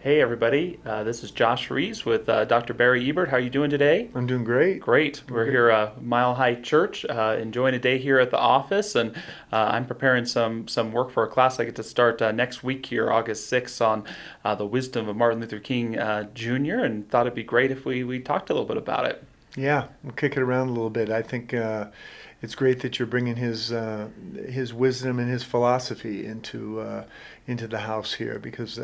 Hey everybody, this is Josh Reeves with Dr. Barry Ebert. How are you doing today? I'm doing great. Great. Doing We're great. here Mile High Church, enjoying a day here at the office, and I'm preparing some work for a class I get to start next week here, August 6th, on the wisdom of Martin Luther King Jr. And thought it'd be great if we talked a little bit about it. Yeah, we'll kick it around a little bit. I think it's great that you're bringing his wisdom and his philosophy into the house here because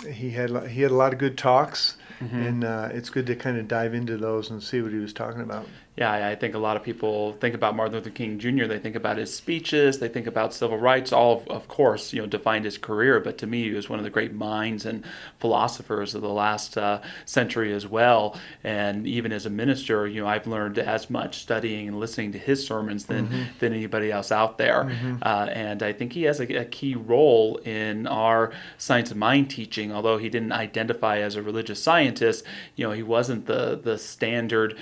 he had a lot of good talks, hmm and it's good to kind of dive into those and see what he was talking about. Yeah, I think a lot of people think about Martin Luther King Jr. They think about his speeches, they think about civil rights. All of course, defined his career. But to me, he was one of the great minds and philosophers of the last century as well. And even as a minister, I've learned as much studying and listening to his sermons Mm-hmm. than anybody else out there. Mm-hmm. And I think he has a key role in our science of mind teaching. Although he didn't identify as a religious scientist, he wasn't the standard,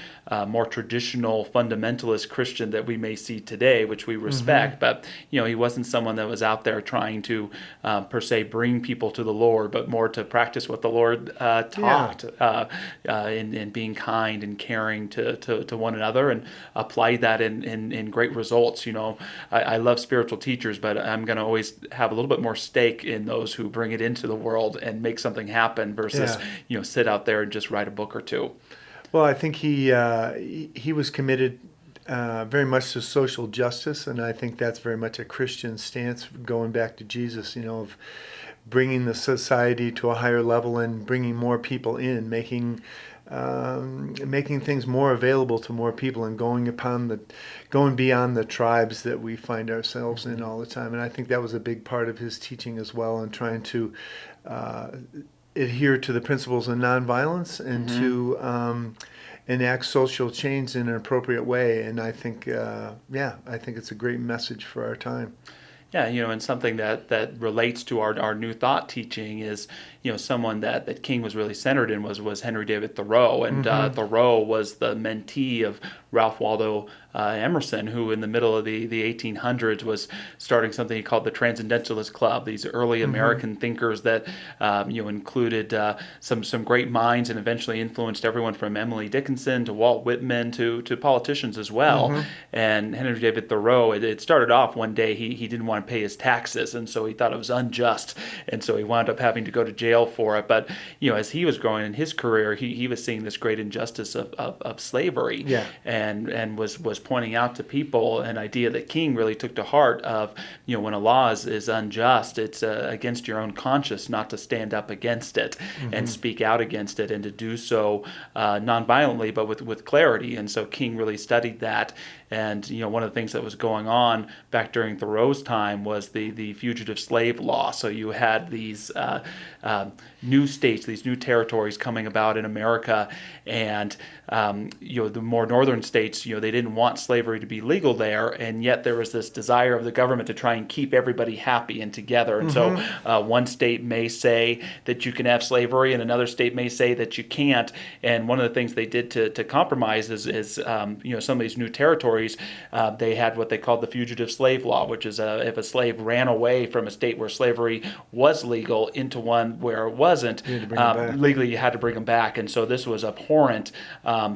more traditional fundamentalist Christian that we may see today, which we Mm-hmm. respect. But he wasn't someone that was out there trying to, per se, bring people to the Lord, but more to practice what the Lord Yeah. taught, in being kind and caring to one another, and apply that in great results. I love spiritual teachers, but I'm going to always have a little bit more stake in those who bring it into the world and make something happen versus Yeah. sit out there and just write a book or two. Well, I think he was committed very much to social justice, and I think that's very much a Christian stance, going back to Jesus. Of bringing the society to a higher level and bringing more people in, making things more available to more people, and going beyond the tribes that we find ourselves in Mm-hmm. all the time. And I think that was a big part of his teaching as well, and trying to uh, adhere to the principles of nonviolence and Mm-hmm. to enact social change in an appropriate way. And I think, yeah, I think it's a great message for our time. Yeah, and something that relates to our new thought teaching is, someone that King was really centered in was Henry David Thoreau, and Mm-hmm. Thoreau was the mentee of Ralph Waldo Emerson, who in the middle of the 1800s was starting something he called the Transcendentalist Club. These early Mm-hmm. American thinkers that included some great minds and eventually influenced everyone from Emily Dickinson to Walt Whitman to politicians as well. Mm-hmm. And Henry David Thoreau, it started off one day he didn't want to pay his taxes, and so he thought it was unjust, and so he wound up having to go to jail for it. But as he was growing in his career, he was seeing this great injustice of slavery, Yeah. and was pointing out to people an idea that King really took to heart of, when a law is unjust, it's against your own conscience not to stand up against it and Mm-hmm. speak out against it, and to do so nonviolently but with clarity. And so King really studied that. And one of the things that was going on back during Thoreau's time was the fugitive slave law. So you had these new states, these new territories coming about in America, and the more northern states, they didn't want slavery to be legal there, and yet there was this desire of the government to try and keep everybody happy and together. And so Mm-hmm. one state may say that you can have slavery, and another state may say that you can't. And one of the things they did to compromise is some of these new territories, they had what they called the fugitive slave law, which is if a slave ran away from a state where slavery was legal into one where it wasn't, You had to bring them back. legally you had to bring them back. And so this was abhorrent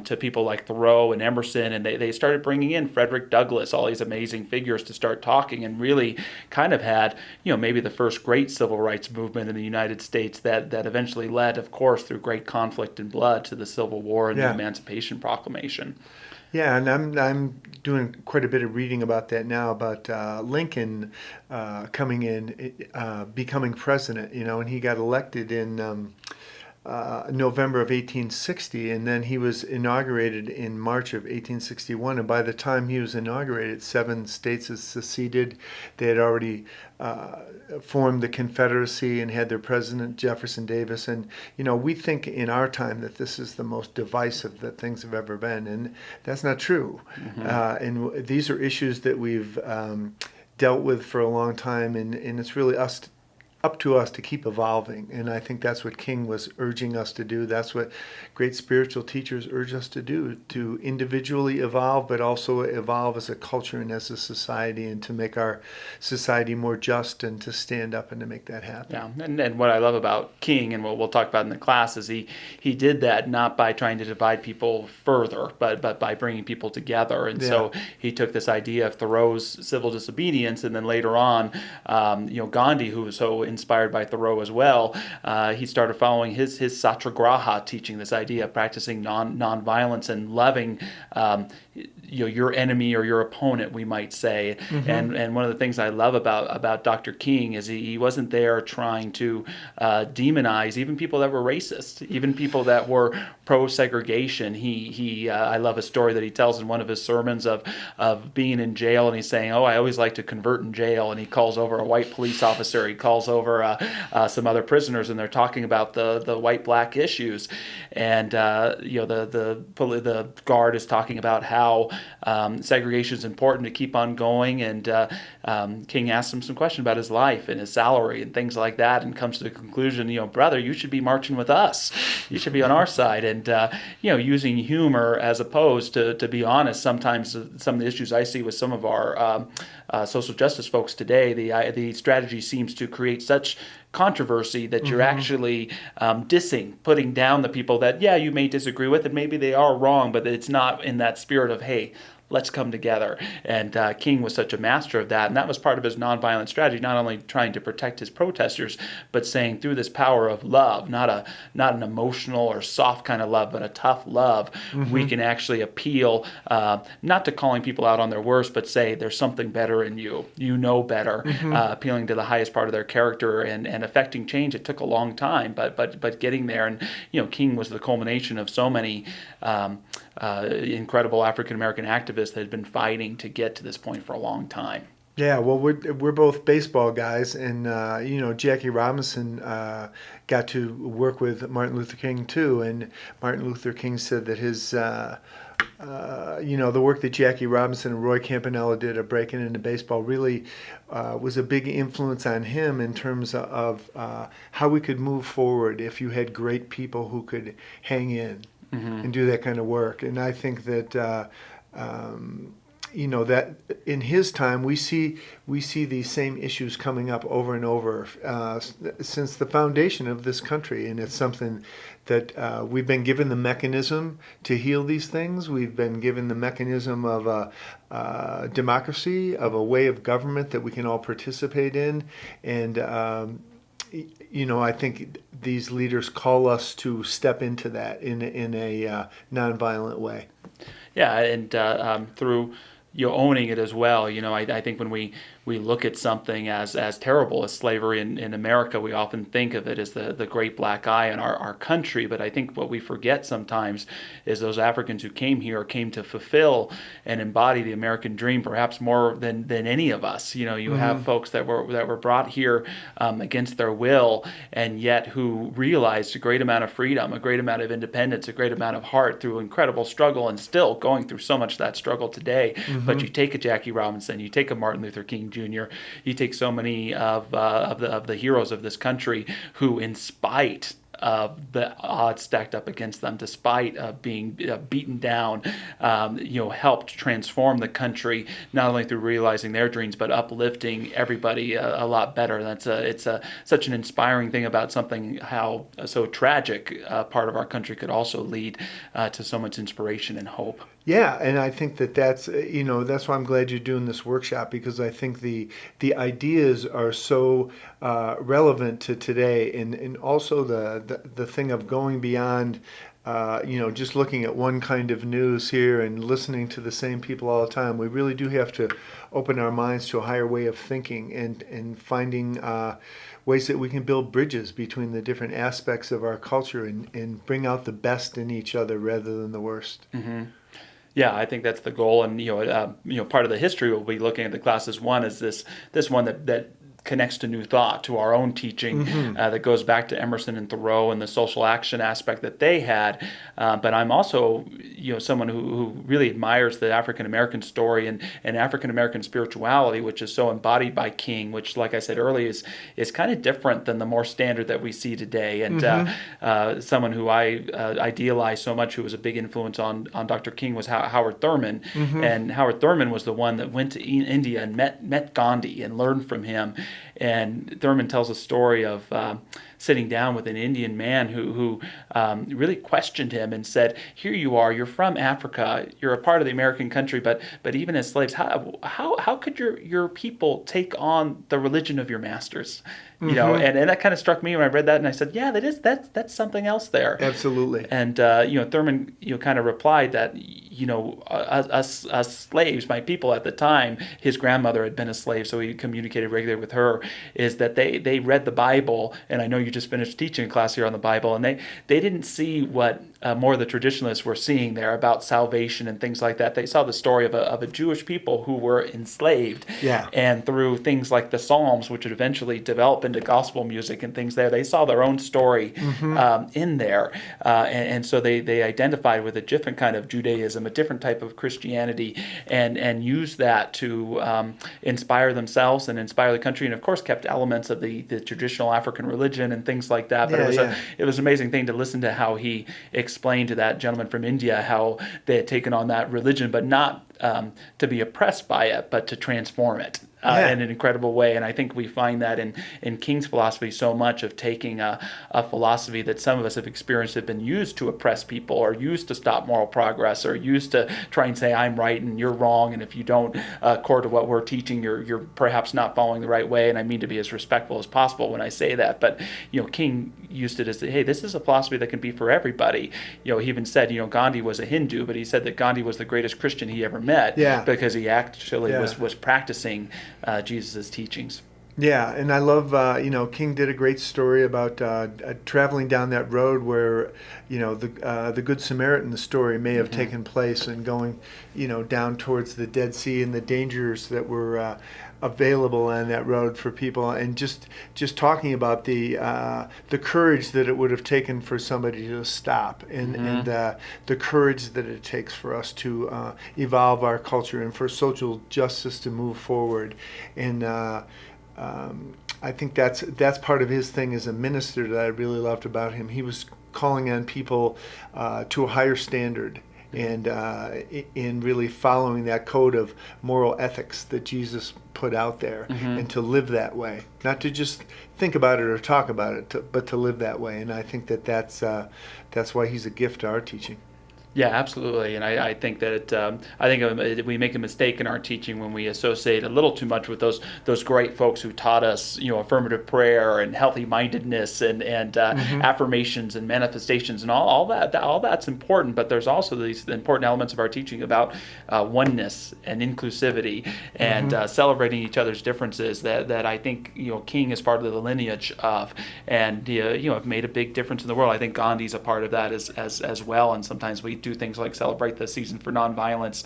to people like Thoreau and Emerson, and they started bringing in Frederick Douglass, all these amazing figures to start talking, and really kind of had maybe the first great civil rights movement in the United States that eventually led, of course, through great conflict and blood, to the Civil War and the Yeah. Emancipation Proclamation. Yeah, and I'm doing quite a bit of reading about that now, about Lincoln coming in, becoming president. And he got elected in November of 1860, and then he was inaugurated in March of 1861. And by the time he was inaugurated, 7 states had seceded. They had already formed the Confederacy and had their president, Jefferson Davis. And, we think in our time that this is the most divisive that things have ever been, and that's not true. Mm-hmm. And these are issues that we've dealt with for a long time, and it's really us up to us to keep evolving. And I think that's what King was urging us to do. That's what great spiritual teachers urge us to do, to individually evolve, but also evolve as a culture and as a society, and to make our society more just, and to stand up and to make that happen. Yeah, and what I love about King, and what we'll talk about in the class, is he did that not by trying to divide people further, but by bringing people together. And so he took this idea of Thoreau's civil disobedience, and then later on, Gandhi, who was so inspired by Thoreau as well, he started following his satyagraha teaching, this idea of practicing non-violence and loving your enemy or your opponent, we might say. And one of the things I love about Dr. King is he wasn't there trying to demonize even people that were racist, even people that were pro-segregation. I love a story that he tells in one of his sermons of being in jail, and he's saying, "Oh, I always like to convert in jail," and he calls over a white police officer, he calls over some other prisoners, and they're talking about the white-black issues, and the guard is talking about how segregation is important to keep on going, and King asks him some question about his life and his salary and things like that, and comes to the conclusion, brother, you should be marching with us. You should be on our side. And using humor as opposed to be honest. Sometimes some of the issues I see with some of our social justice folks today, the strategy seems to create such controversy that you're actually dissing, putting down the people that, you may disagree with, and maybe they are wrong, but it's not in that spirit of, hey, let's come together. And King was such a master of that, and that was part of his nonviolent strategy, not only trying to protect his protesters, but saying through this power of love, not an emotional or soft kind of love, but a tough love, we can actually appeal, not to calling people out on their worst, but say there's something better in you, better, appealing to the highest part of their character and affecting change. It took a long time, but getting there. And King was the culmination of so many incredible African American activists that had been fighting to get to this point for a long time. Yeah, well, we're both baseball guys, and Jackie Robinson got to work with Martin Luther King too, and Martin Luther King said that his the work that Jackie Robinson and Roy Campanella did of breaking into baseball really was a big influence on him in terms of how we could move forward if you had great people who could hang in and do that kind of work. And I think that that in his time we see these same issues coming up over and over since the foundation of this country, and it's something that we've been given the mechanism to heal these things. We've been given the mechanism of a democracy, of a way of government that we can all participate in, and I think these leaders call us to step into that in a nonviolent way. Yeah, and through owning it as well. I think when we look at something as terrible as slavery in America, we often think of it as the great black eye in our country. But I think what we forget sometimes is those Africans who came here came to fulfill and embody the American dream, perhaps more than any of us. You have folks that were brought here against their will, and yet who realized a great amount of freedom, a great amount of independence, a great amount of heart through incredible struggle, and still going through so much of that struggle today. But you take a Jackie Robinson, you take a Martin Luther King Jr., you take so many of the heroes of this country who, in spite of the odds stacked up against them, despite being beaten down, helped transform the country, not only through realizing their dreams, but uplifting everybody a lot better. It's such an inspiring thing about something how so tragic part of our country could also lead to so much inspiration and hope. Yeah, and I think that's why I'm glad you're doing this workshop, because I think the ideas are so relevant to today, and also the thing of going beyond just looking at one kind of news here and listening to the same people all the time. We really do have to open our minds to a higher way of thinking and finding ways that we can build bridges between the different aspects of our culture and bring out the best in each other rather than the worst. Mm-hmm. Yeah, I think that's the goal, and part of the history we'll be looking at the classes. One is this one that connects to New Thought, to our own teaching, that goes back to Emerson and Thoreau and the social action aspect that they had. But I'm also, someone who really admires the African American story and African American spirituality, which is so embodied by King, which, like I said earlier, is kind of different than the more standard that we see today. And someone who I idealized so much, who was a big influence on Dr. King, was Howard Thurman. And Howard Thurman was the one that went to India and met Gandhi and learned from him. And Thurman tells a story of sitting down with an Indian man who really questioned him and said, "Here you are, you're from Africa, you're a part of the American country, but even as slaves, how could your people take on the religion of your masters?" And that kind of struck me when I read that, and I said, "Yeah, that's something else there." Absolutely. And Thurman kind of replied that us slaves, my people at the time, his grandmother had been a slave, so he communicated regularly with her, is that they read the Bible, and I know you just finished teaching a class here on the Bible, and they didn't see what more of the traditionalists were seeing there about salvation and things like that. They saw the story of a Jewish people who were enslaved, and through things like the Psalms, which would eventually develop into gospel music and things there, they saw their own story in there, and so they identified with a different kind of Judaism, a different type of Christianity, and used that to inspire themselves and inspire the country, and of course kept elements of the traditional African religion and things like that. But it was an amazing thing to listen to how he explained to that gentleman from India how they had taken on that religion, but not to be oppressed by it, but to transform it in an incredible way. And I think we find that in King's philosophy so much, of taking a philosophy that some of us have experienced, have been used to oppress people, or used to stop moral progress, or used to try and say I'm right and you're wrong, and if you don't accord to what we're teaching, you're perhaps not following the right way. And I mean to be as respectful as possible when I say that, but King used it as, hey, this is a philosophy that can be for everybody. He even said, Gandhi was a Hindu, but he said that Gandhi was the greatest Christian he ever met, because he actually was practicing Jesus' teachings. Yeah, and I love, King did a great story about traveling down that road where, the Good Samaritan, the story may have taken place, and going, down towards the Dead Sea and the dangers that were available on that road for people, and just talking about the courage that it would have taken for somebody to stop, and the courage that it takes for us to evolve our culture and for social justice to move forward. And I think that's part of his thing as a minister that I really loved about him. He was calling on people to a higher standard, and in really following that code of moral ethics that Jesus put out there, and to live that way, not to just think about it or talk about it, but to live that way. And I think that's why he's a gift to our teaching. Yeah, absolutely, and I think that we make a mistake in our teaching when we associate a little too much with those great folks who taught us, affirmative prayer and healthy mindedness and affirmations and manifestations and all that. All that's important, but there's also these important elements of our teaching about oneness and inclusivity and celebrating each other's differences that I think King is part of the lineage of, and have made a big difference in the world. I think Gandhi's a part of that as well, and sometimes we do things like celebrate the season for nonviolence,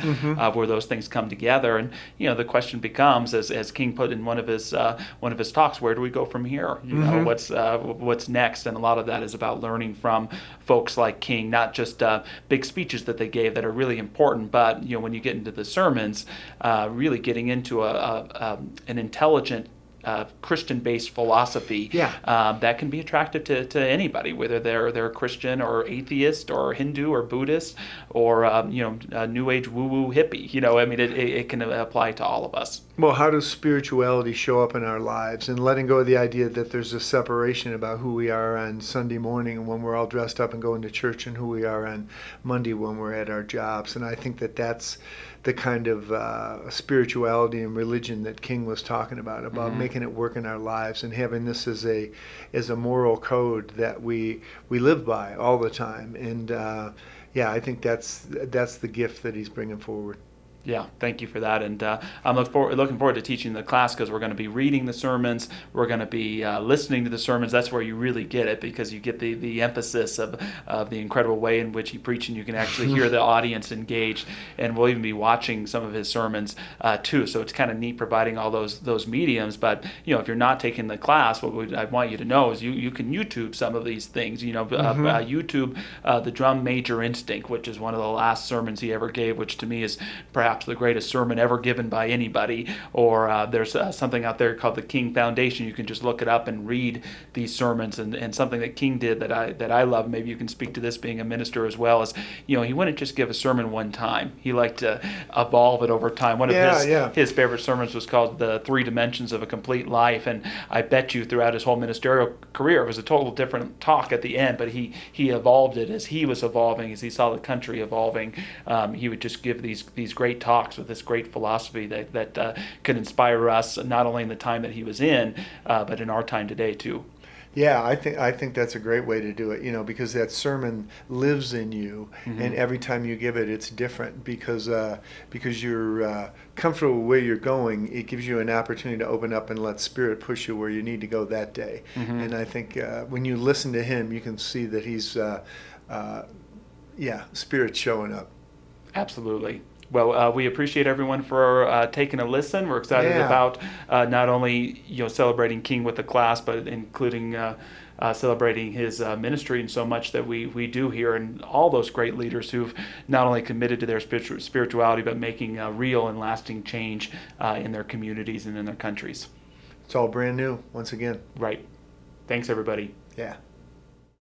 where those things come together. And the question becomes, as King put in one of his talks, where do we go from here? What's next? And a lot of that is about learning from folks like King, not just big speeches that they gave that are really important, but when you get into the sermons, really getting into an intelligent Christian-based philosophy that can be attractive to anybody, whether they're Christian or atheist or Hindu or Buddhist or New Age woo-woo hippie. It can apply to all of us. Well, how does spirituality show up in our lives, and letting go of the idea that there's a separation about who we are on Sunday morning when we're all dressed up and going to church, and who we are on Monday when we're at our jobs. And I think that's the kind of spirituality and religion that King was talking about making it work in our lives and having this as a moral code that we live by all the time. And I think that's the gift that he's bringing forward. Yeah, thank you for that. And I'm looking forward to teaching the class because we're going to be reading the sermons. We're going to be listening to the sermons. That's where you really get it because you get the emphasis of the incredible way in which he preached, and you can actually hear the audience engaged. And we'll even be watching some of his sermons too. So it's kind of neat providing all those mediums. But if you're not taking the class, I want you to know is you can YouTube some of these things. YouTube the Drum Major Instinct, which is one of the last sermons he ever gave, which to me is perhaps the greatest sermon ever given by anybody. Or there's something out there called the King Foundation. You can just look it up and read these sermons. And something that King did that I love, maybe you can speak to this being a minister as well, is he wouldn't just give a sermon one time. He liked to evolve it over time. One of his favorite sermons was called The Three Dimensions of a Complete Life. And I bet you throughout his whole ministerial career, it was a total different talk at the end, but he evolved it as he was evolving, as he saw the country evolving. He would just give these great talks with this great philosophy that could inspire us, not only in the time that he was in, but in our time today too. Yeah, I think that's a great way to do it, because that sermon lives in you, and every time you give it, it's different because you're comfortable where you're going. It gives you an opportunity to open up and let Spirit push you where you need to go that day. And I think when you listen to him, you can see that he's Spirit showing up. Absolutely. Well, we appreciate everyone for taking a listen. We're excited about not only celebrating King with the class, but including celebrating his ministry and so much that we do here, and all those great leaders who've not only committed to their spirituality, but making real and lasting change in their communities and in their countries. It's all brand new once again. Right. Thanks, everybody. Yeah.